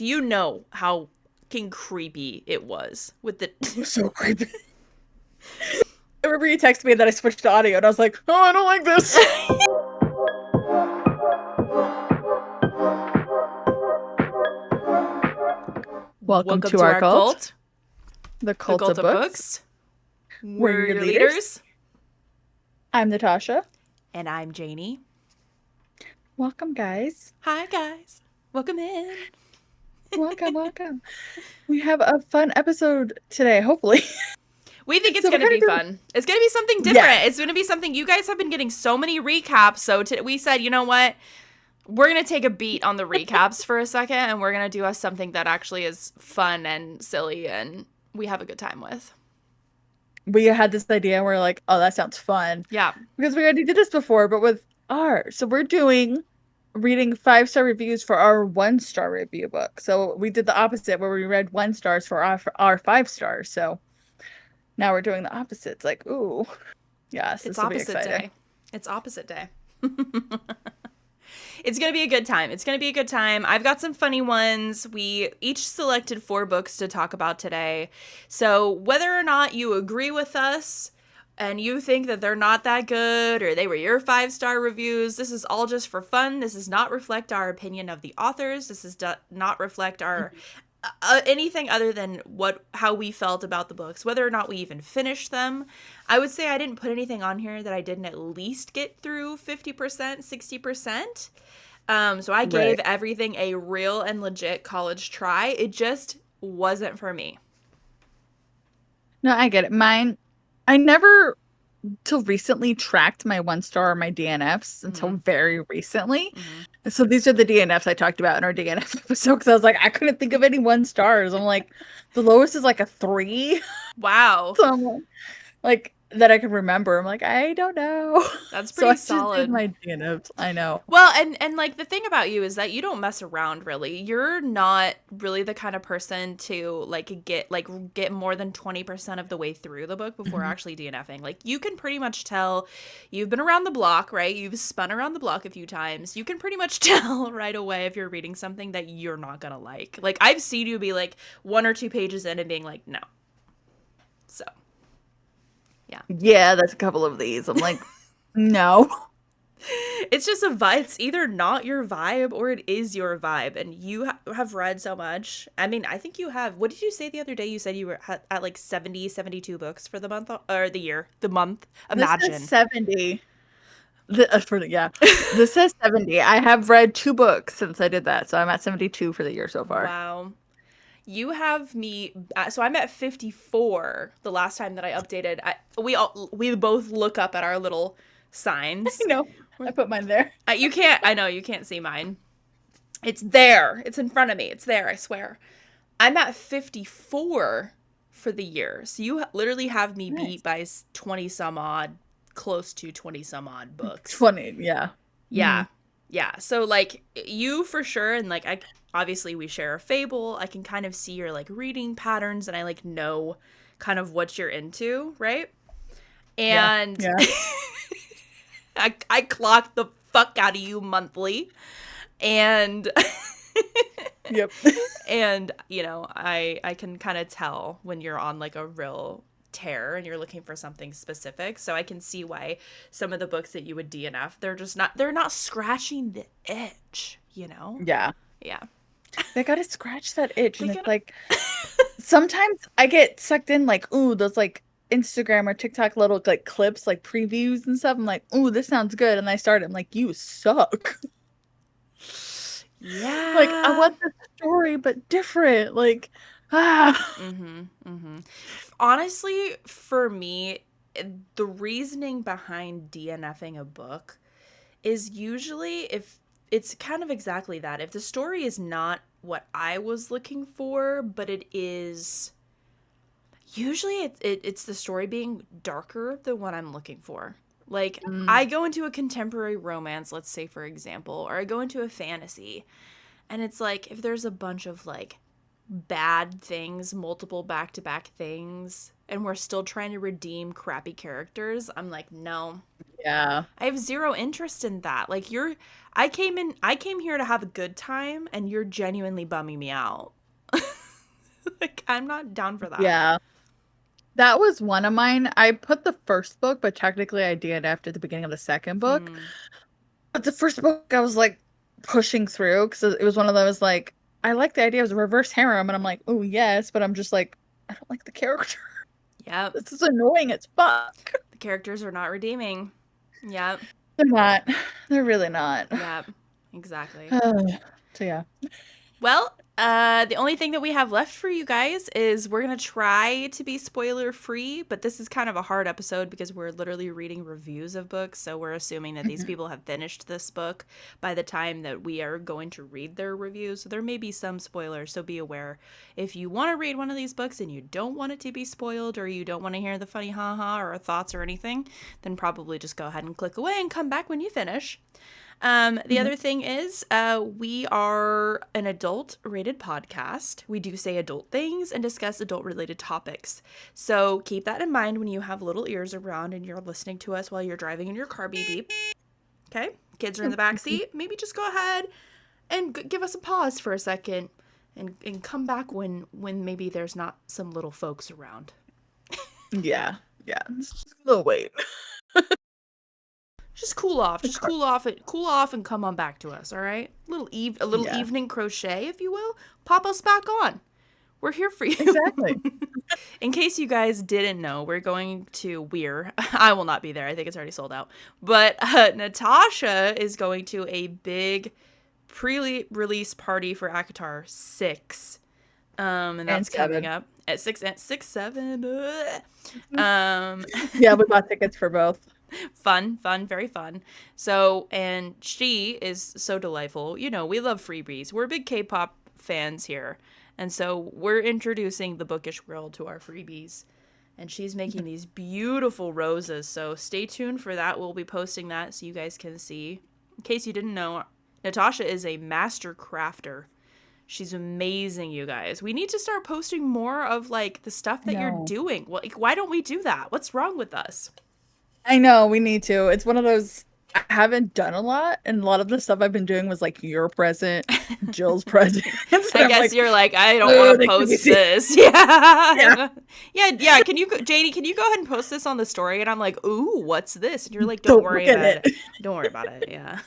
you know how fucking creepy it was with the. It was so creepy. I remember you texted me that I switched to audio, and I was like, "Oh, I don't like this." Welcome to our cult, the Cult of Books. We're your leaders. I'm Natasha. And I'm Janie. Welcome, guys. Hi, guys. Welcome in. Welcome. We have a fun episode today, hopefully. We think it's going to be fun. It's going to be something different. Yeah. It's going to be something, you guys have been getting so many recaps, so we said, you know what? We're going to take a beat on the recaps for a second, and we're going to do something that actually is fun and silly, and we have a good time with. We had this idea, and we're like, oh, that sounds fun. Yeah. Because we already did this before, but with ours. So we're reading 5-star reviews for our 1-star review book. So we did the opposite, where we read 1 stars for our 5 stars. So now we're doing the opposite. It's like, ooh, yes, it's opposite day. It's opposite day. It's going to be a good time. I've got some funny ones. We each selected 4 books to talk about today. So whether or not you agree with us and you think that they're not that good or they were your 5-star reviews, this is all just for fun. This does not reflect our opinion of the authors. This does not reflect our anything other than how we felt about the books, whether or not we even finished them. I would say I didn't put anything on here that I didn't at least get through 50%, 60%. So I gave everything a real and legit college try. It just wasn't for me. No, I get it. Mine, I never till recently tracked my 1-star or my DNFs until very recently. So these are the DNFs I talked about in our DNF episode, because I was like, I couldn't think of any 1 stars. I'm like, the lowest is like a 3. Wow. So I'm like that I can remember. I'm like, I don't know. That's pretty solid. So I just did my DNFs. I know. Well, and like the thing about you is that you don't mess around really. You're not really the kind of person to get more than 20% of the way through the book before actually DNFing. Like, you can pretty much tell you've been around the block, right? You've spun around the block a few times. You can pretty much tell right away if you're reading something that you're not gonna like. Like, I've seen you be like 1 or 2 pages in and being like, no. So yeah, that's a couple of these. I'm like, no. It's just a vibe. It's either not your vibe or it is your vibe. And you have read so much. I mean, I think you have. What did you say the other day? You said you were at like 70, 72 books for the month or the year, the month. Imagine. This is 70. This says 70. I have read 2 books since I did that. So I'm at 72 for the year so far. Wow. You have me, so I'm at 54 the last time that I updated. We both look up at our little signs. I know. I put mine there. I know you can't see mine. It's there. It's in front of me. It's there, I swear. I'm at 54 for the year. So you literally have me beat by 20 some odd, close to 20 some odd books. 20, yeah. Yeah. Yeah. So like you for sure, and like obviously we share a Fable. I can kind of see your like reading patterns, and I like know kind of what you're into, right? And yeah. I clock the fuck out of you monthly, and yep. And you know, I can kind of tell when you're on like a real tear and you're looking for something specific. So I can see why some of the books that you would DNF, they're not scratching the itch, you know? Yeah. They gotta scratch that itch. And it's like sometimes I get sucked in like, ooh, those like Instagram or TikTok little like clips, like previews and stuff. I'm like, ooh, this sounds good. And I start it. I'm like, you suck. Yeah. Like, I want the story, but different. Like, Honestly, for me, the reasoning behind DNFing a book is usually if it's kind of exactly that. If the story is not what I was looking for, but it is usually it's the story being darker than what I'm looking for. Like, I go into a contemporary romance, let's say, for example, or I go into a fantasy, and it's like, if there's a bunch of, like, bad things, multiple back-to-back things, and we're still trying to redeem crappy characters, I'm like, no. Yeah. I have zero interest in that. Like I came here to have a good time and you're genuinely bumming me out. Like I'm not down for that. Yeah. That was one of mine. I put the first book, but technically I DNF'd at the beginning of the second book. But the first book I was like pushing through because it was one of those like I like the idea of a reverse harem, and I'm like, oh yes, but I'm just like, I don't like the character. Yep. This is annoying as fuck. The characters are not redeeming. Yep. They're not. They're really not. Yep. Exactly. So yeah. Well, the only thing that we have left for you guys is we're going to try to be spoiler free, but this is kind of a hard episode because we're literally reading reviews of books. So we're assuming that these people have finished this book by the time that we are going to read their reviews. So there may be some spoilers. So be aware. If you want to read one of these books and you don't want it to be spoiled, or you don't want to hear the funny haha or thoughts or anything, then probably just go ahead and click away and come back when you finish. The other thing is, we are an adult rated podcast. We do say adult things and discuss adult related topics. So keep that in mind when you have little ears around and you're listening to us while you're driving in your car, beep beep. Okay? Kids are in the back seat. Maybe just go ahead and give us a pause for a second and come back when maybe there's not some little folks around. Yeah. Yeah. Just a little wait. Just cool off. Just cool off and come on back to us, all right? A little evening crochet, if you will. Pop us back on. We're here for you. Exactly. In case you guys didn't know, I will not be there. I think it's already sold out. But Natasha is going to a big pre-release party for ACOTAR 6. And that's coming up at 7. Yeah, we bought tickets for both. Fun, very fun. So, and she is so delightful. You know, we love freebies. We're big K-pop fans here. And so we're introducing the bookish world to our freebies. And she's making these beautiful roses. So stay tuned for that. We'll be posting that so you guys can see. In case you didn't know, Natasha is a master crafter. She's amazing, you guys. We need to start posting more of like the stuff that you're doing. Like, why don't we do that? What's wrong with us? I know, we need to. It's one of those, I haven't done a lot, and a lot of the stuff I've been doing was like your present, Jill's present. I guess you're like, I don't want to post this. Yeah. Yeah. Can you, JD, can you go ahead and post this on the story? And I'm like, ooh, what's this? And you're like, don't worry about it. Don't worry about it. Yeah.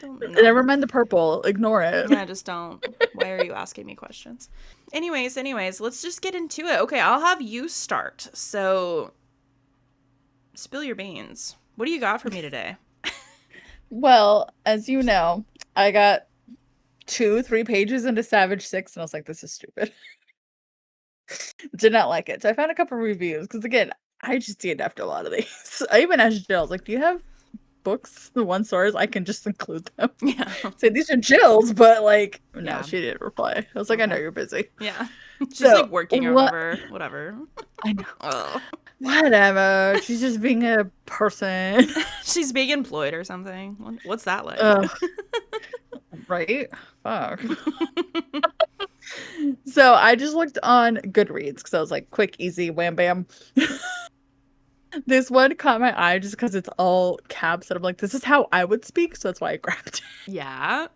Never mind the purple. Ignore it. Yeah, just don't. Why are you asking me questions? Anyways, let's just get into it. Okay, I'll have you start. So spill your beans. What do you got for me today? Well, as you know, I got 2-3 pages into Savage 6, and I was like, this is stupid. Did not like it. So I found a couple reviews, because again, I just DNF'd a lot of these. I even asked Jill, I was like, do you have books, the one source I can just include them? Yeah. Say these are Jill's, but like, no, she didn't reply. I was like, I know you're busy. Yeah. She's like working or whatever. I know. Oh. Whatever. She's just being a person. She's being employed or something. What's that like? Right? Fuck. So I just looked on Goodreads because I was like, quick, easy, wham, bam. This one caught my eye just because it's all caps, and I'm like, this is how I would speak, so that's why I grabbed it. Yeah.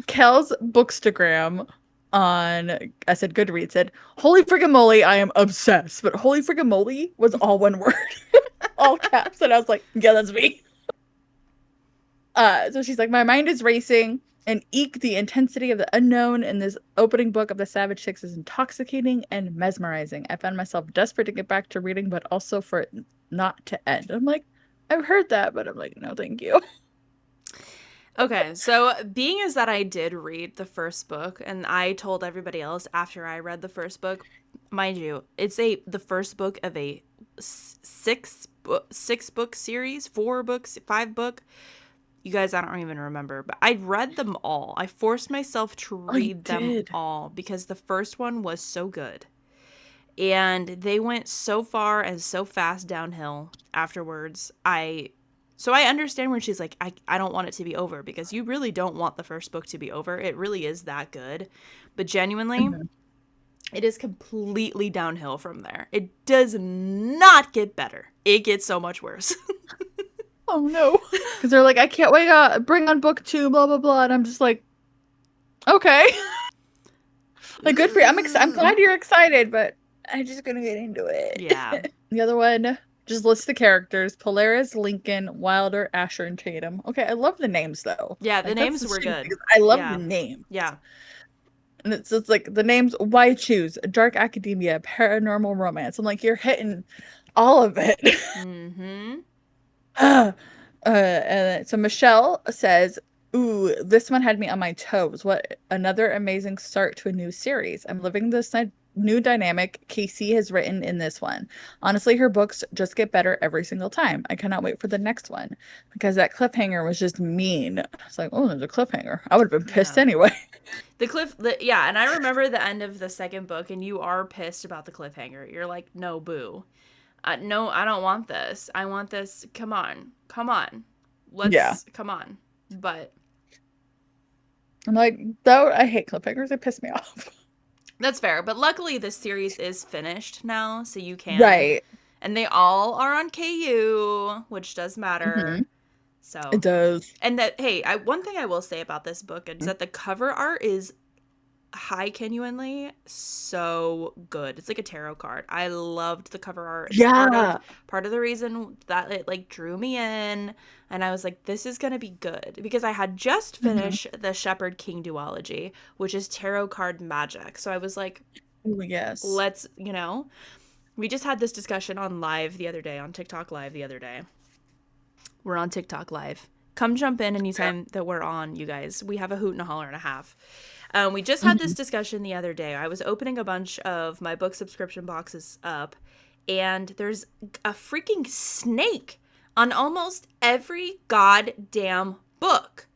Kel's Bookstagram on, I said Goodreads, said, holy friggin' moly, I am obsessed. But holy friggin' moly was all one word. All caps. And I was like, yeah, that's me. So she's like, my mind is racing, and eek, the intensity of the unknown in this opening book of the Savage 6 is intoxicating and mesmerizing. I found myself desperate to get back to reading, but also for it not to end. I'm like, I've heard that, but I'm like, no, thank you. Okay, so being as that I did read the first book, and I told everybody else after I read the first book, mind you, it's the first book of a 6 book series, 4 books, 5 book. You guys, I don't even remember, but I read them all. I forced myself to read them all because the first one was so good. And they went so far and so fast downhill afterwards. So I understand when she's like, I don't want it to be over, because you really don't want the first book to be over. It really is that good. But genuinely, it is completely downhill from there. It does not get better. It gets so much worse. Oh no. Because they're like, I can't wait bring on book 2, blah blah blah. And I'm just like, okay. Like, good for you. I'm glad you're excited, but I'm just gonna get into it. Yeah. The other one just lists the characters: Polaris, Lincoln, Wilder, Asher, and Tatum. Okay, I love the names though. Yeah, the Like, that's names the were stupid good. because I love Yeah. the names. Yeah. And it's like the names: Why Choose, Dark Academia, Paranormal Romance. I'm like, you're hitting all of it. Mm-hmm. And so Michelle says, "Ooh, this one had me on my toes. What another amazing start to a new series. I'm living this new dynamic Casey has written in this one. Honestly, her books just get better every single time. I cannot wait for the next one because that cliffhanger was just mean. It's like, oh, there's a cliffhanger. I would have been pissed anyway." Yeah, and I remember the end of the second book, and you are pissed about the cliffhanger. You're like, no, boo. No, I don't want this. I want this. Come on. Come on. But I'm like, though I hate cliffhangers. They piss me off. that's fair. But luckily, this series is finished now, so you can. Right. And they all are on KU, which does matter. Mm-hmm. So it does. And that, hey, one thing I will say about this book is that the cover art is genuinely so good. It's like a tarot card. I loved the cover art. Yeah. Part of the reason that it like drew me in, and I was like, this is gonna be good, because I had just finished the Shepherd King duology, which is tarot card magic. So I was like, oh, yes, let's, we just had this discussion on live the other day, on TikTok live the other day. We're on TikTok live. Come jump in anytime that we're on, you guys. We have a hoot and a holler and a half. We just had this discussion the other day. I was opening a bunch of my book subscription boxes up, and there's a freaking snake on almost every goddamn book.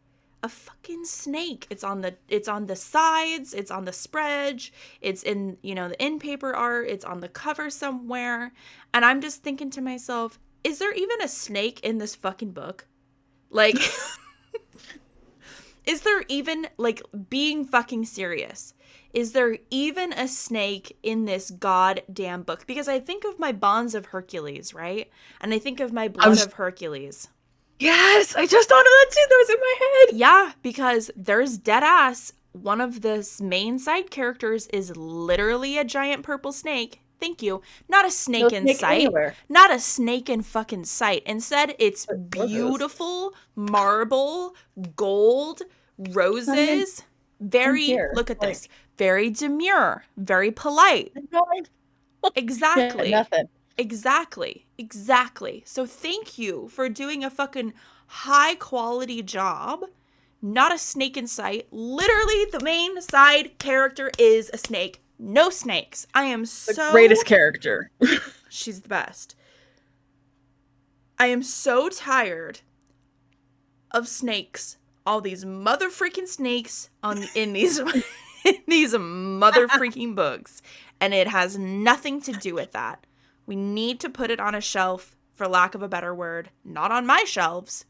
A fucking snake. It's on the sides, it's on the spread, it's in, the in paper art, it's on the cover somewhere. And I'm just thinking to myself, is there even a snake in this fucking book? Like, is there even, like, being fucking serious, is there even a snake in this goddamn book? Because I think of my Bonds of Hercules, right? And I think of my Blood of Hercules. Yes, I just thought of that too. That was in my head. Yeah, because there's dead ass. One of the main side characters is literally a giant purple snake. Thank you. Not a snake in sight. Anywhere. Not a snake in fucking sight. Instead, it's beautiful marble, gold, roses. Look at this. Very demure, very polite. Exactly. Yeah, nothing. Exactly. So thank you for doing a fucking high quality job. Not a snake in sight. Literally, the main side character is a snake. No snakes. I am the greatest character. She's the best. I am so tired of snakes. All these mother freaking snakes in these in these mother freaking books, and it has nothing to do with that. We need to put it on a shelf, for lack of a better word, not on my shelves,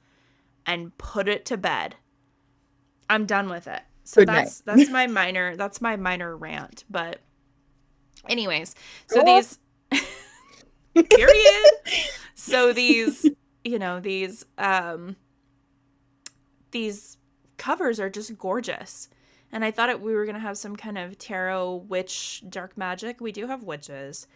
and put it to bed. I'm done with it. So that's my minor rant. But anyways, so these period. So these covers are just gorgeous. And I thought we were going to have some kind of tarot witch dark magic. We do have witches.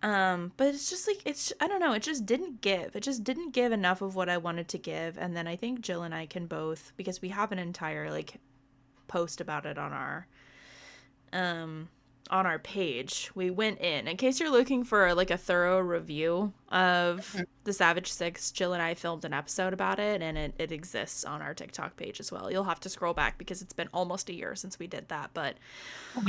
But it's just like, I don't know, it just didn't give. It just didn't give enough of what I wanted to give. And then I think Jill and I can both, because we have an entire post about it on our page. We went in case you're looking for a thorough review of the Savage Six. Jill and I filmed an episode about it, and it exists on our TikTok page as well. You'll have to scroll back because it's been almost a year since we did that, but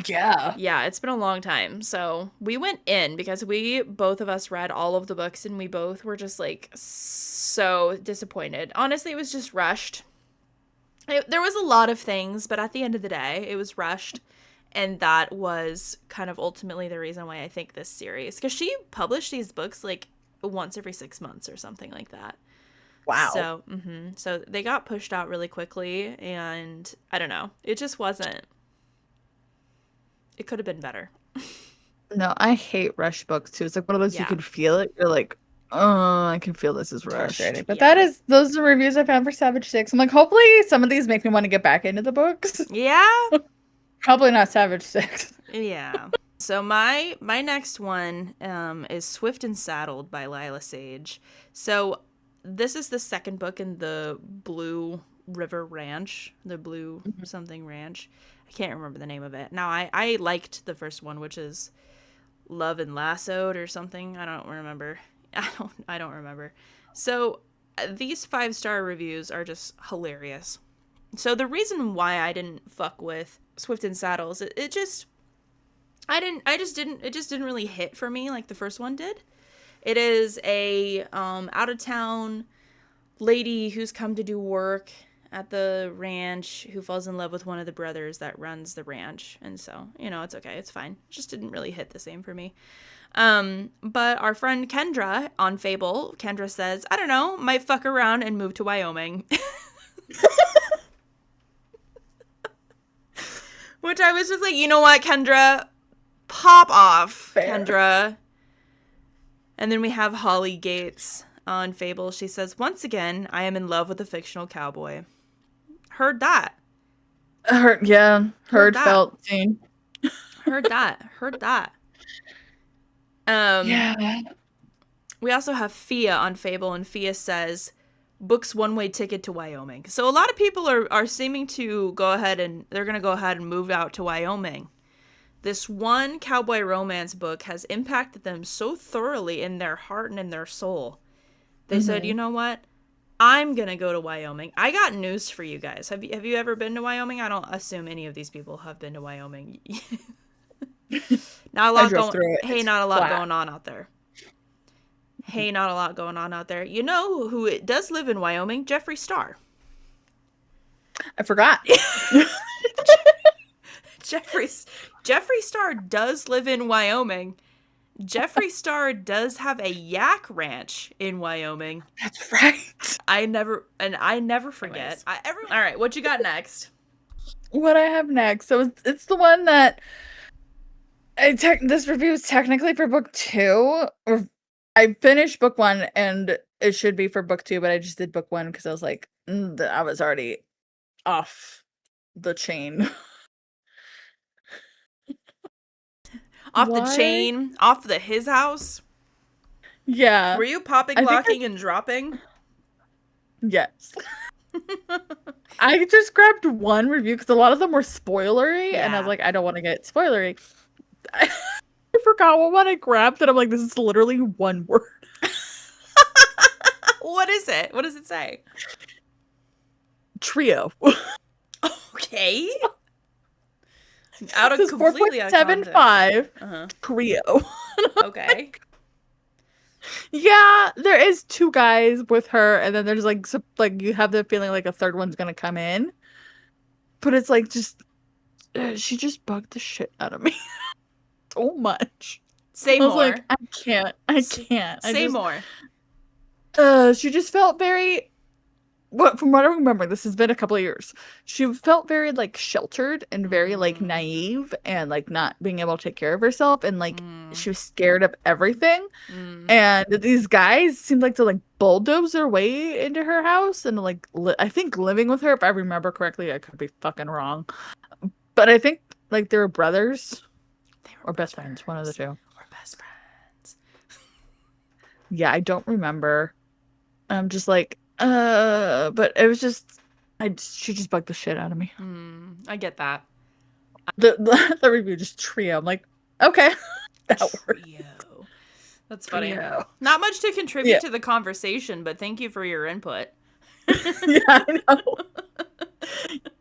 yeah, it's been a long time. So we went in because both of us read all of the books, and we both were just so disappointed. Honestly, it was just rushed. There was a lot of things, but at the end of the day, it was rushed. And that was kind of ultimately the reason why I think this series, because she published these books once every 6 months or something like that. Wow. So, so they got pushed out really quickly, and I don't know. It just wasn't. It could have been better. No, I hate rush books too. It's like one of those you can feel it. You're like, I can feel this is frustrating. But those are reviews I found for Savage 6. I'm like, hopefully some of these make me want to get back into the books. Yeah. Probably not Savage 6. Yeah. So my next one is Swift and Saddled by Lila Sage. So this is the second book in the Blue River Ranch, the Blue something ranch. I can't remember the name of it. Now I liked the first one, which is Love and Lassoed or something. I don't remember. I don't remember. So these 5-star reviews are just hilarious. So the reason why I didn't fuck with Swift and Saddles, it just didn't really hit for me like the first one did. It is a out of town lady who's come to do work at the ranch who falls in love with one of the brothers that runs the ranch. And so, it's okay. It's fine. It just didn't really hit the same for me. But our friend Kendra on Fable, Kendra says, I don't know, might fuck around and move to Wyoming. Which I was just like, you know what, Kendra? Pop off, fair. Kendra. And then we have Holly Gates on Fable. She says, once again, I am in love with a fictional cowboy. Heard that. Heard that. Felt, seen. Heard that. Yeah. We also have Fia on Fable, and Fia says, books one-way ticket to Wyoming. So a lot of people are seeming to go ahead and they're going to go ahead and move out to Wyoming. This one cowboy romance book has impacted them so thoroughly in their heart and in their soul. They said, you know what? I'm going to go to Wyoming. I got news for you guys. Have you ever been to Wyoming? I don't assume any of these people have been to Wyoming. Not a lot going on out there. Hey, not a lot going on out there. You know who does live in Wyoming? Jeffree Star. I forgot. Jeffree Star does live in Wyoming. Jeffree Star does have a yak ranch in Wyoming. That's right. I never forget. All right, what you got next? What I have next. So it's the one that this review is technically for book 2. Or I finished book 1 and it should be for book 2, but I just did book 1 because I was like, I was already off the chain. Off the chain? Off his house? Yeah. Were you popping, locking, and dropping? Yes. I just grabbed one review because a lot of them were spoilery, and I was like, I don't want to get spoilery. I forgot what one I grabbed, and I'm like, this is literally one word. What is it? What does it say? Trio. Okay. Completely 4.75 trio. Okay. Yeah, there is 2 guys with her, and then there's like you have the feeling like a third one's gonna come in, but it's like just she just bugged the shit out of me so much. Say more. Like, I can't. Say more. She just felt very. From what I remember, this has been a couple of years. She felt very like sheltered and very like naive and like not being able to take care of herself, and like she was scared of everything. And these guys seemed like to like bulldoze their way into her house and like I think living with her, if I remember correctly. I could be fucking wrong, but I think like they were brothers or best friends, one of the two. Or best friends. Yeah, I don't remember. I'm just like. But it was just, she just bugged the shit out of me. I get that. The review just trio. I'm like, okay, that works. That's funny. Trio. Not much to contribute to the conversation, but thank you for your input. Yeah, I know.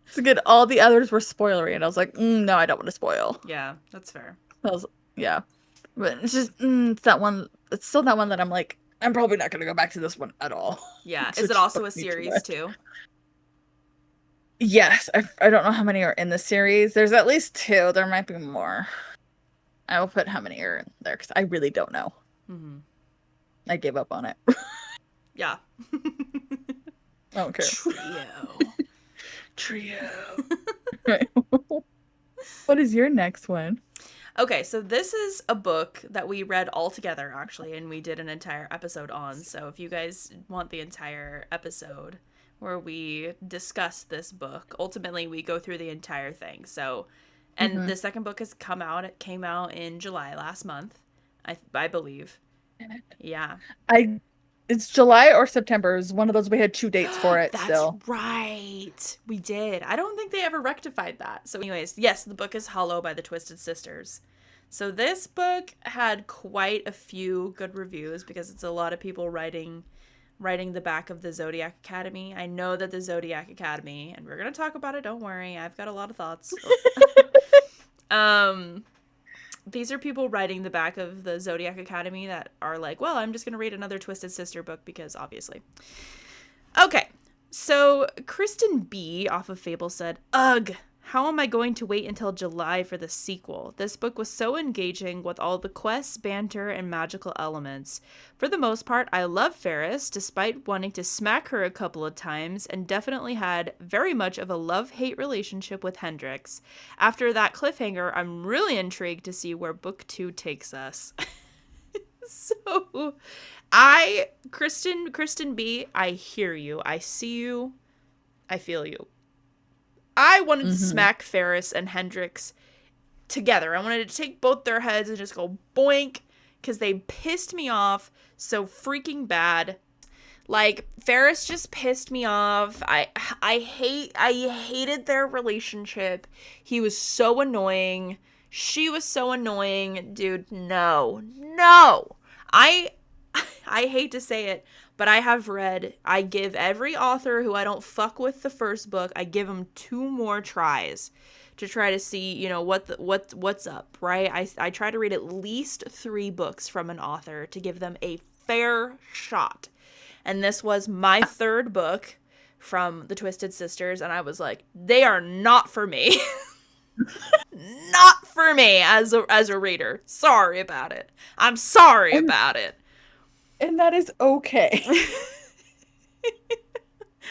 It's good. All the others were spoilery, and I was like, no, I don't want to spoil. Yeah, that's fair. But it's just, it's that one. It's still that one that I'm like, I'm probably not going to go back to this one at all. Yeah. Is it also a series too? Yes. I don't know how many are in the series. There's at least 2. There might be more. I will put how many are in there because I really don't know. I gave up on it. Yeah. I don't care. Trio. What is your next one? Okay, so this is a book that we read all together, actually, and we did an entire episode on. So if you guys want the entire episode where we discuss this book, ultimately we go through the entire thing. So, and Mm-hmm. the second book has come out. It came out in July last month, I believe. Yeah. I It's July or September. It was one of those we had 2 dates for it That's still. right. We did. I don't think they ever rectified that. So, anyways, yes, the book is Hollow by the Twisted Sisters. So, this book had quite a few good reviews because it's a lot of people writing the back of the Zodiac Academy. I know that the Zodiac Academy, and we're going to talk about it, don't worry. I've got a lot of thoughts. um these are people writing the back of the Zodiac Academy that are like, well, I'm just going to read another Twisted Sister book because obviously. Okay, so Kristen B off of Fable said, ugh, how am I going to wait until July for the sequel? This book was so engaging with all the quests, banter, and magical elements. For the most part, I love Ferris, despite wanting to smack her a couple of times, and definitely had very much of a love-hate relationship with Hendrix. After that cliffhanger, I'm really intrigued to see where book 2 takes us. So, Kristen B, I hear you. I see you. I feel you. I wanted to Mm-hmm. smack Ferris and Hendrix together. I wanted to take both their heads and just go boink because they pissed me off so freaking bad. Like Ferris just pissed me off. I hated their relationship. He was so annoying. She was so annoying. Dude, no. No. I I hate to say it, but I give every author who I don't fuck with the first book, I give them 2 more tries to try to see, what's up, right? I try to read at least 3 books from an author to give them a fair shot. And this was my 3rd book from the Twisted Sisters, and I was like, they are not for me. Not for me as a reader. Sorry about it. I'm sorry And about it. and that is okay.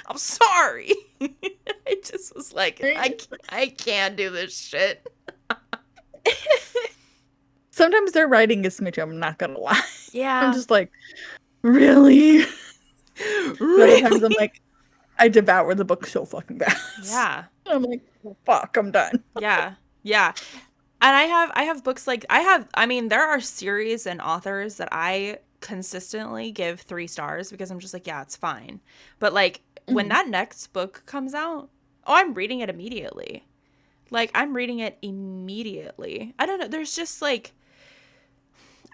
I'm sorry. I just was like, I can't do this shit. Sometimes their writing gets me too, I'm not gonna lie. I'm Yeah. just like, really? Other times I'm Really? like, I devour the book so fucking fast. Yeah. I'm like, oh, fuck, I'm done. Yeah. Yeah. And I have books like I mean there are series and authors that I consistently give 3 stars because I'm just like, yeah, it's fine. But like when Mhm. that next book comes out, oh, I'm reading it immediately. Like I'm reading it immediately. I don't know, there's just like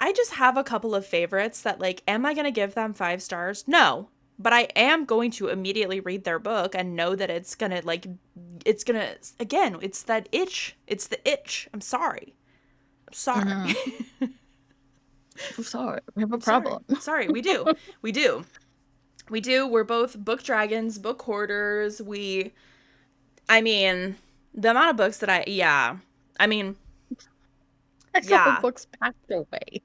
I just have a couple of favorites that like, am I going to give them 5 stars? No. But I am going to immediately read their book and know that it's going to, again, it's that itch. It's the itch. I'm sorry. I'm sorry. Mhm. I'm sorry, we have a I'm sorry. problem. Sorry. We do. We do. We do. We're both book dragons, book hoarders. I mean, the amount of books that yeah. I mean, I still have yeah. books packed away.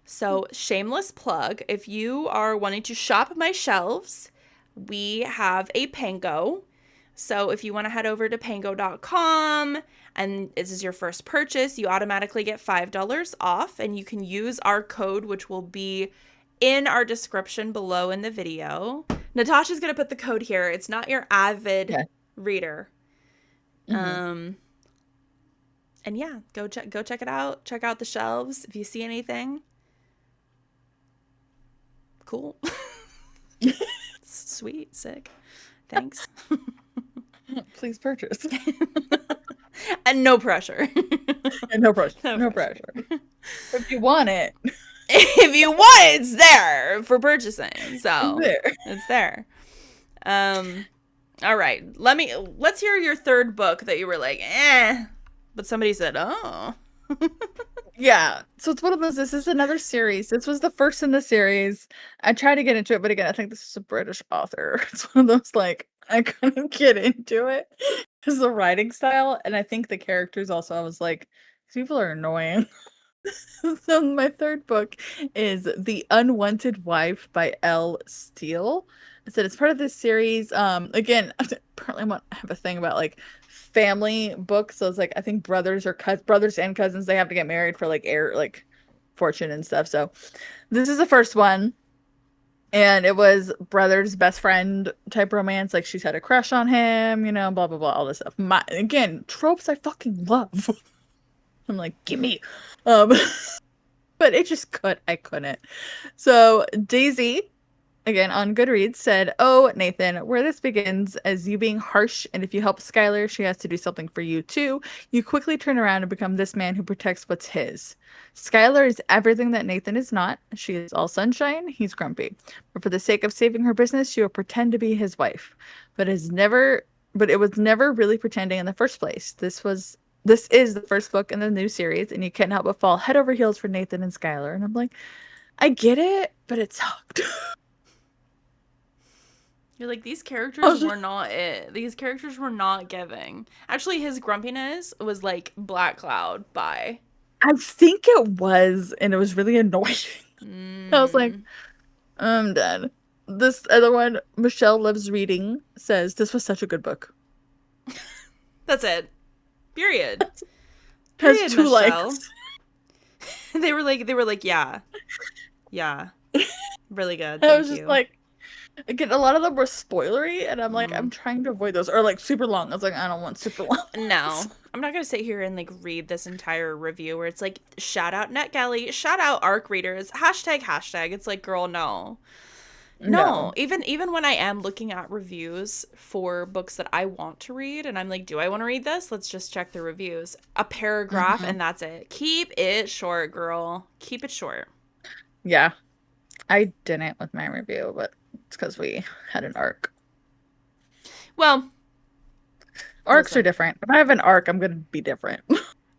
So, shameless plug, if you are wanting to shop my shelves, we have a Pango. So, if you want to head over to pango.com and this is your first purchase, you automatically get $5 off and you can use our code, which will be in our description below in the video. Natasha's going to put the code here. It's not your avid Yeah. reader. Hmm. Um and yeah, go check it out. Check out the shelves if you see anything. Cool. Sweet, sick. Thanks. Please purchase. And no pressure. And no pressure. No No pressure. pressure. If you want it, If you want it, it's there for purchasing. it's So there. it's there. Um all right. Let's hear your 3rd book that you were like, but somebody said, oh. Yeah. So it's one of those, this is another series. This was the first in the series. I tried to get into it, but again, I think this is a British author. It's one of those like I couldn't get into it because the writing style, and I think the characters also. I was like, these people are annoying. So my 3rd book is The Unwanted Wife by L. Steele. It said it's part of this series. Again, apparently I have a thing about like family books. So it's like I think brothers and cousins, they have to get married for like heir like fortune and stuff. So this is the first one. And it was brother's best friend type romance. Like she's had a crush on him, you know, blah blah blah, all this stuff. Again, tropes I fucking love. I'm like, give me. Um but I couldn't. So Daisy, again on Goodreads, said, "Oh, Nathan, where this begins as you being harsh, and if you help Skylar, she has to do something for you too. You quickly turn around and become this man who protects what's his. Skylar is everything that Nathan is not. She is all sunshine, he's grumpy. But for the sake of saving her business, she will pretend to be his wife. But it was never really pretending in the first place. This is the first book in the new series, and you can't help but fall head over heels for Nathan and Skylar." And I'm like, I get it, but it sucked. You're like, these characters were not it. These characters were not giving. Actually, his grumpiness was like Black Cloud by. I think it was, and it was really annoying. I was like, I'm done. This other one, Michelle Loves Reading, says this was such a good book. That's it. Period. Has 2 likes. They were like, yeah, really good. I was just like, again, a lot of them were spoilery, and I'm like, I'm trying to avoid those, or like super long. I was like, I don't want super long. No, I'm not gonna sit here and like read this entire review where it's like, shout out NetGalley, shout out ARC readers, hashtag. It's like, girl, no. Even when I am looking at reviews for books that I want to read, and I'm like, do I want to read this? Let's just check the reviews. A paragraph, and that's it. Keep it short, girl. Keep it short. Yeah. I didn't with my review, but it's because we had an arc. Well, arcs are different. If I have an arc, I'm going to be different.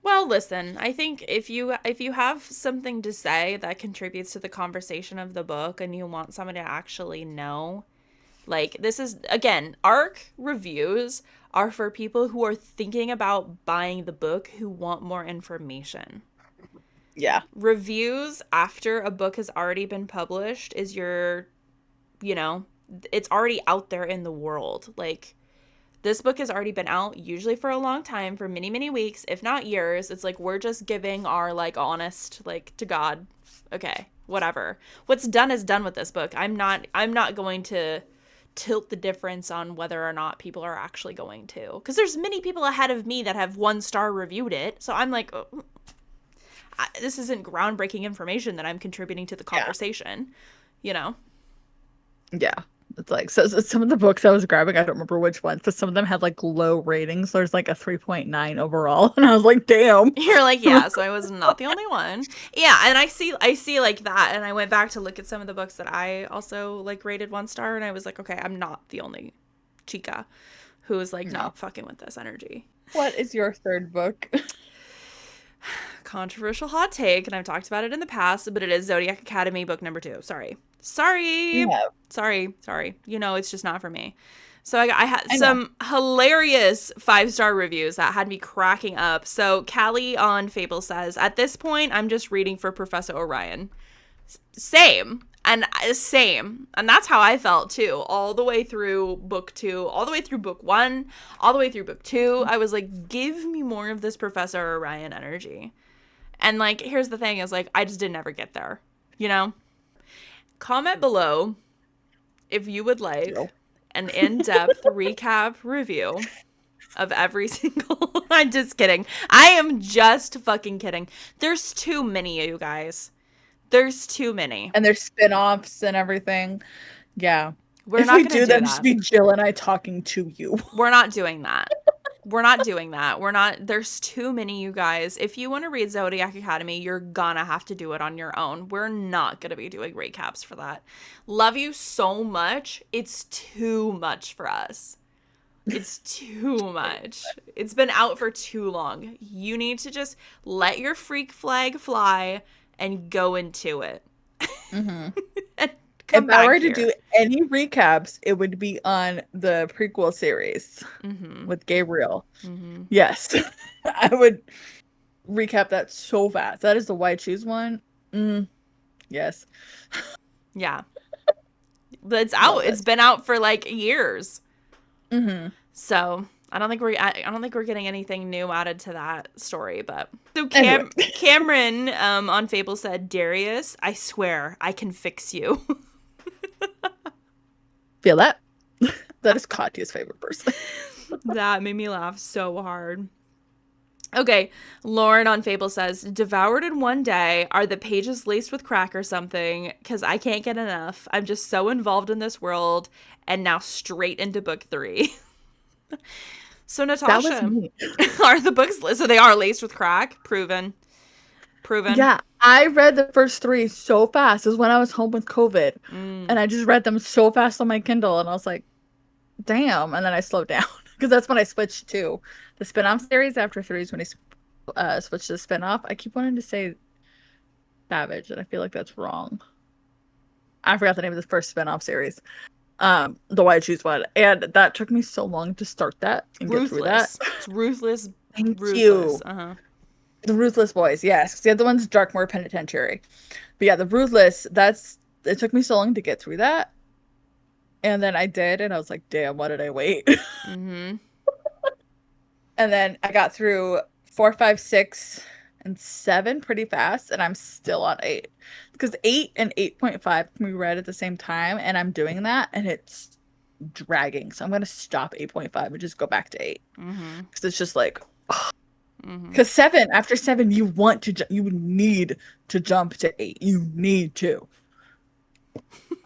Well, listen, I think if you have something to say that contributes to the conversation of the book and you want someone to actually know, like, this is, again, ARC reviews are for people who are thinking about buying the book who want more information. Yeah. Reviews after a book has already been published is it's already out there in the world. Like, this book has already been out, usually for a long time, for many, many weeks, if not years. It's like, we're just giving our, like, honest, like, to God, okay, whatever. What's done is done with this book. I'm not going to tilt the difference on whether or not people are actually going to. Because there's many people ahead of me that have 1-star reviewed it. So I'm like, this isn't groundbreaking information that I'm contributing to the conversation, Yeah. It's like, so some of the books I was grabbing, I don't remember which ones, but some of them had like low ratings. There's like a 3.9 overall. And I was like, damn. You're like, yeah, so I was not the only one. Yeah, and I see like that. And I went back to look at some of the books that I also like rated 1 star. And I was like, okay, I'm not the only chica who is like, not fucking with this energy. What is your third book? Controversial hot take, and I've talked about it in the past, but it is Zodiac Academy book number 2. Sorry. It's just not for me. So I had some hilarious 5-star reviews that had me cracking up. So Callie on Fable says, at this point, I'm just reading for Professor Orion. Same. And that's how I felt too, all the way through book 2, all the way through book 1, all the way through book 2. I was like, give me more of this Professor Orion energy. And like, here's the thing is like, I just didn't ever get there, Comment below if you would like an in-depth recap review of every single. I'm just kidding. I am just fucking kidding. There's too many of you guys. There's too many. And there's spin-offs and everything. Yeah. We're not going to do that. Just be Jill and I talking to you. We're not doing that. There's too many, you guys. If you want to read Zodiac Academy, you're gonna have to do it on your own. We're not gonna be doing recaps for that. Love you so much. It's too much for us. It's too much. It's been out for too long. You need to just let your freak flag fly and go into it. Mm-hmm. If I were to do any recaps, it would be on the prequel series with Gabriel. Mm-hmm. Yes. I would recap that so fast. That is the Why Choose one. Yes. Yeah. It's out. It's been out for like years. Mm-hmm. So I don't think we're getting anything new added to that story. But so Anyway. Cameron on Fable said, Darius, I swear I can fix you. Feel that? That is Katya's favorite person. That made me laugh so hard. Okay, Lauren on Fable says, devoured in one day. Are the pages laced with crack or something? Because I can't get enough. I'm just so involved in this world. And now straight into book 3. So Natasha, are the books, so they are laced with crack? Proven. Yeah, I read the first 3 so fast. It was when I was home with COVID. And I just read them so fast on my Kindle. And I was like, damn. And then I slowed down. Because that's when I switched to the spin-off series after 3s when I switched to the spin-off. I keep wanting to say Savage, and I feel like that's wrong. I forgot the name of the first spin-off series. The Why Choose One. And that took me so long to start that and get through that. It's ruthless. Thank you. Uh-huh. The Ruthless Boys, yes. The other one's Darkmoor Penitentiary. But yeah, the Ruthless, it took me so long to get through that. And then I did, and I was like, damn, why did I wait? Mm-hmm. And then I got through 4, 5, 6, and 7 pretty fast, and I'm still on 8. Because 8 and 8.5 can be read at the same time, and I'm doing that, and it's dragging. So I'm going to stop 8.5 and just go back to 8. Because it's just like, because 7, after 7, you need to jump to 8. You need to.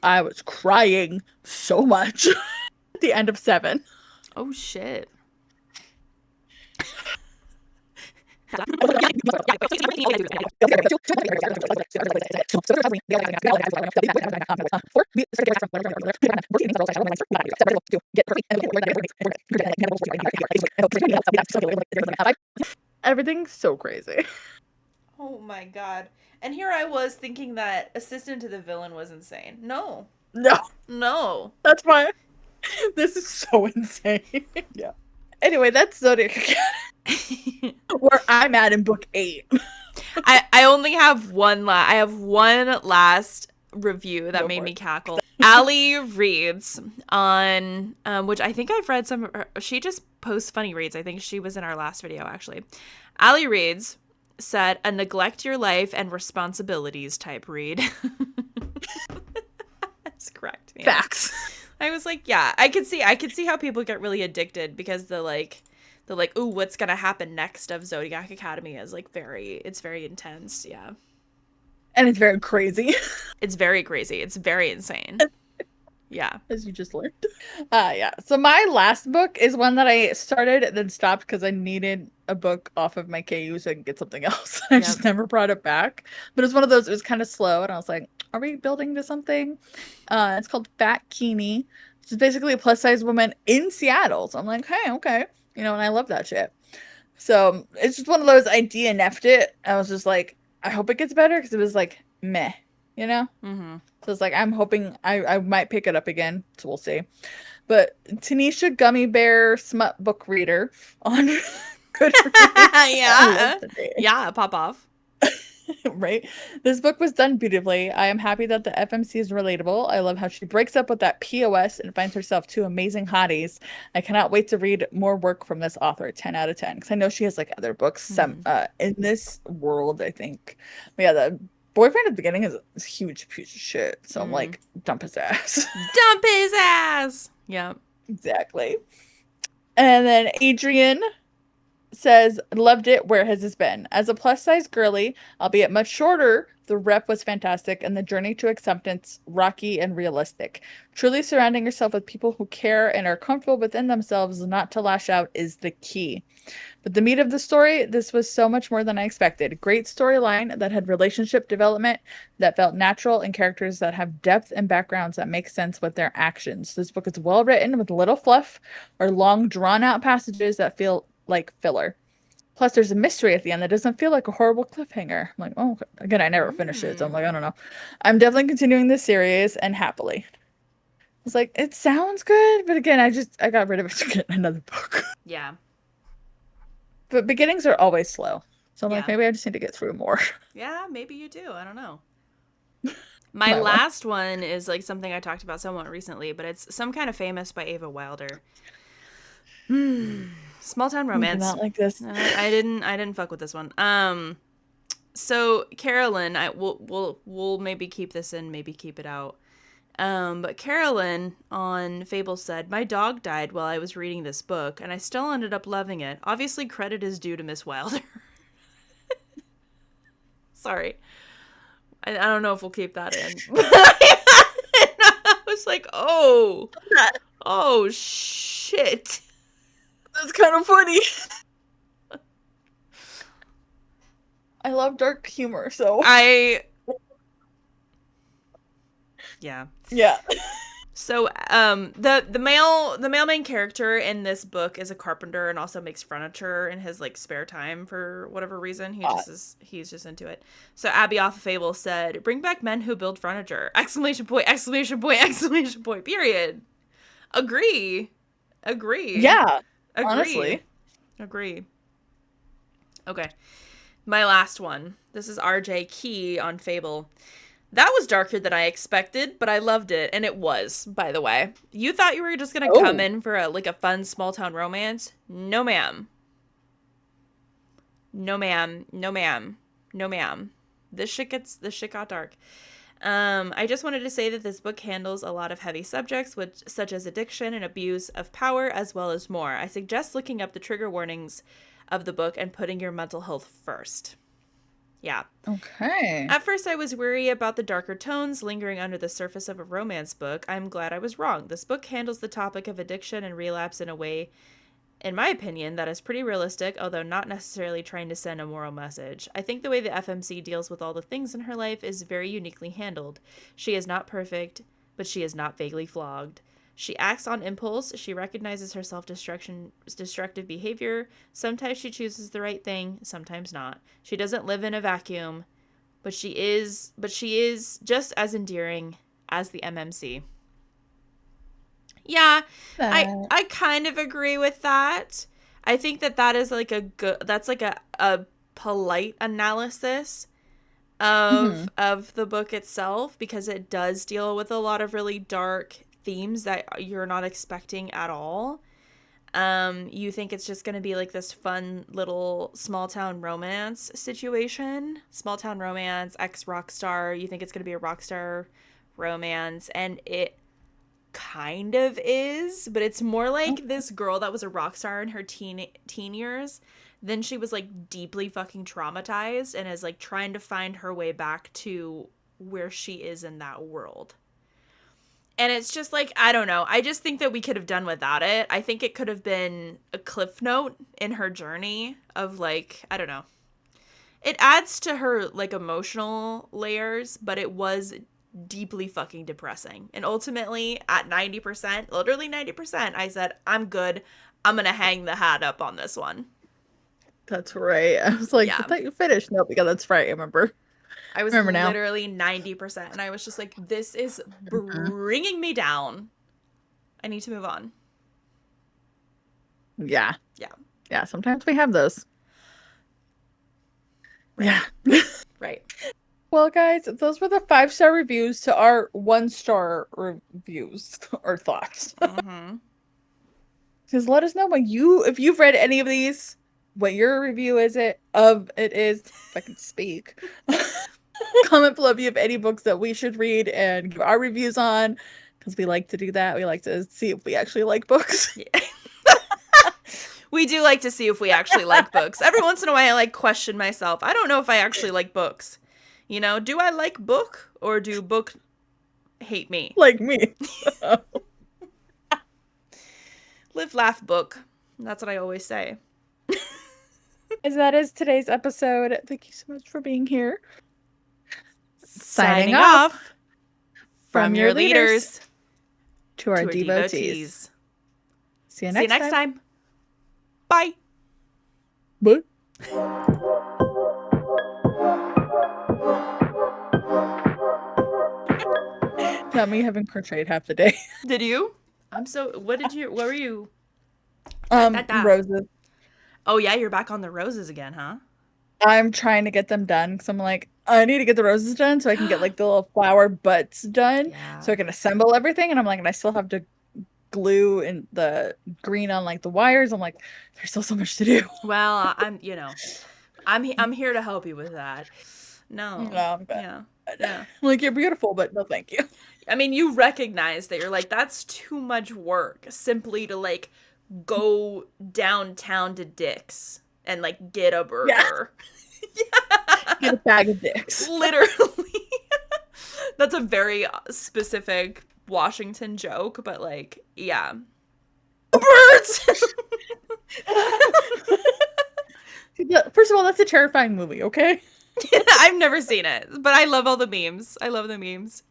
I was crying so much at the end of 7. Oh, shit. Everything's so crazy. Oh my god. And here I was thinking that Assistant to the Villain was insane. No. That's why this is so insane. Yeah. Anyway, that's Zodiac Academy. Where I'm at in book 8. I only have one I have one last review that made me cackle. Allie reads on which I think I've read some. She just posts funny reads. I think she was in our last video actually. Allie reads said a neglect your life and responsibilities type read. That's correct. Man. Facts. I was like, yeah, I could see how people get really addicted because the like, ooh, what's gonna happen next of Zodiac Academy is like it's very intense, yeah. And it's very crazy. It's very crazy. It's very insane. Yeah. As you just learned. Yeah. So my last book is one that I started and then stopped because I needed a book off of my KU so I could get something else. I just never brought it back. But it's one of those, it was kind of slow. And I was like, are we building to something? It's called Fat Keenie, which is basically a plus size woman in Seattle. So I'm like, hey, okay. And I love that shit. So it's just one of those, I DNF'd it. I was just like, I hope it gets better because it was like, meh, Mm-hmm. So it's like, I'm hoping I might pick it up again. So we'll see. But Tanisha Gummy Bear Smut Book Reader on Goodreads. Yeah, pop off. Right? This book was done beautifully. I am happy that the FMC is relatable. I love how she breaks up with that POS and finds herself 2 amazing hotties. I cannot wait to read more work from this author. 10 out of 10. Because I know she has like other books in this world, I think. But yeah, the boyfriend at the beginning is a huge piece of shit. So I'm like, dump his ass. Dump his ass. Yeah. Exactly. And then Adrian says, loved it. Where has this been? As a plus size girly, albeit much shorter, the rep was fantastic and the journey to acceptance rocky and realistic. Truly surrounding yourself with people who care and are comfortable within themselves not to lash out is the key. But the meat of the story, this was so much more than I expected. Great storyline that had relationship development that felt natural and characters that have depth and backgrounds that make sense with their actions. This book is well written with little fluff or long drawn out passages that feel like filler. Plus, there's a mystery at the end that doesn't feel like a horrible cliffhanger. I'm like, oh, again, I never finished it, so I'm like, I don't know. I'm definitely continuing this series and happily. I was like, it sounds good, but again, I got rid of it to get another book. Yeah. But beginnings are always slow. So I'm like, maybe I just need to get through more. Yeah, maybe you do. I don't know. My last one is like something I talked about somewhat recently, but it's Some Kind of Famous by Ava Wilder. Small town romance. I do not like this. I didn't fuck with this one. So Carolyn, we'll maybe keep this in, maybe keep it out. But Carolyn on Fable said, "My dog died while I was reading this book, and I still ended up loving it. Obviously, credit is due to Miss Wilder." Sorry. I don't know if we'll keep that in. I was like, oh shit. That's kind of funny. I love dark humor, so yeah. So, the male main character in this book is a carpenter and also makes furniture in his like spare time for whatever reason. He's just into it. So Abby off of Fable said, "Bring back men who build furniture!" Exclamation point! Exclamation point! Exclamation point! Period. Agree. Yeah. Honestly. Agree. Okay. My last one. This is RJ Key on Fable. That was darker than I expected, but I loved it, and it was, by the way. You thought you were just gonna come in for a fun small town romance? No, ma'am. No, ma'am. No, ma'am. No, ma'am. This shit got dark. I just wanted to say that this book handles a lot of heavy subjects, such as addiction and abuse of power, as well as more. I suggest looking up the trigger warnings of the book and putting your mental health first. Yeah. Okay. At first, I was weary about the darker tones lingering under the surface of a romance book. I'm glad I was wrong. This book handles the topic of addiction and relapse in a way, in my opinion, that is pretty realistic, although not necessarily trying to send a moral message. I think the way the FMC deals with all the things in her life is very uniquely handled. She is not perfect, but she is not vaguely flogged. She acts on impulse. She recognizes her self-destructive behavior. Sometimes she chooses the right thing, sometimes not. She doesn't live in a vacuum, but she is just as endearing as the MMC. Yeah, I kind of agree with that. I think that is like that's like a polite analysis of the book itself, because it does deal with a lot of really dark themes that you're not expecting at all. You think it's just going to be like this fun little small town romance situation, small town romance, ex rock star. You think it's going to be a rock star romance, and it kind of is, but it's more like this girl that was a rock star in her teen years. Then she was like deeply fucking traumatized and is like trying to find her way back to where she is in that world. And it's just like, I don't know. I just think that we could have done without it. I think it could have been a cliff note in her journey of like, I don't know. It adds to her like emotional layers, but it was deeply fucking depressing. And ultimately at 90%, literally 90%, I said, I'm good. I'm going to hang the hat up on this one. That's right. I was like, I thought you finished. Nope, because that's right. I remember. I was literally 90%, and I was just like, this is bringing me down. I need to move on. Yeah. Sometimes we have those. Yeah. Right. Well, guys, those were the 5-star reviews to our 1-star reviews or thoughts. Just let us know if you've read any of these, what your review is. If I can speak. Comment below if you have any books that we should read and give our reviews on, because we like to do that. We like to see if we actually like books. Yeah. We do like to see if we actually like books. Every once in a while, I like question myself. I don't know if I actually like books. You know, do I like book, or do book hate me? Like me. Live, laugh, book. That's what I always say. As that is today's episode. Thank you so much for being here. Signing off from your leaders to our devotees. See you next time. Bye. Bye. Not me having crocheted half the day. Did you? What were you? Roses. Oh yeah, you're back on the roses again, huh? I'm trying to get them done because I'm like, I need to get the roses done so I can get like the little flower butts done so Yeah. I can assemble everything. And I'm like, and I still have to glue and the green on like the wires. I'm like, there's still so much to do. Well, I'm here to help you with that. No, No. I'm good. Yeah. Yeah. I'm like, you're beautiful, but no, thank you. I mean, you recognize that you're like, that's too much work simply to like go downtown to Dick's and like get a Yeah, burger. get a bag of dicks. Literally. That's a very specific Washington joke, but like, yeah. Birds! First of all, that's a terrifying movie, okay? I've never seen it, but I love all the memes. I love the memes.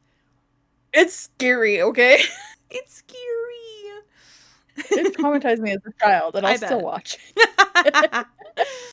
It's scary, okay? It's scary. It traumatized me as a child, and I'll I still bet. watch it.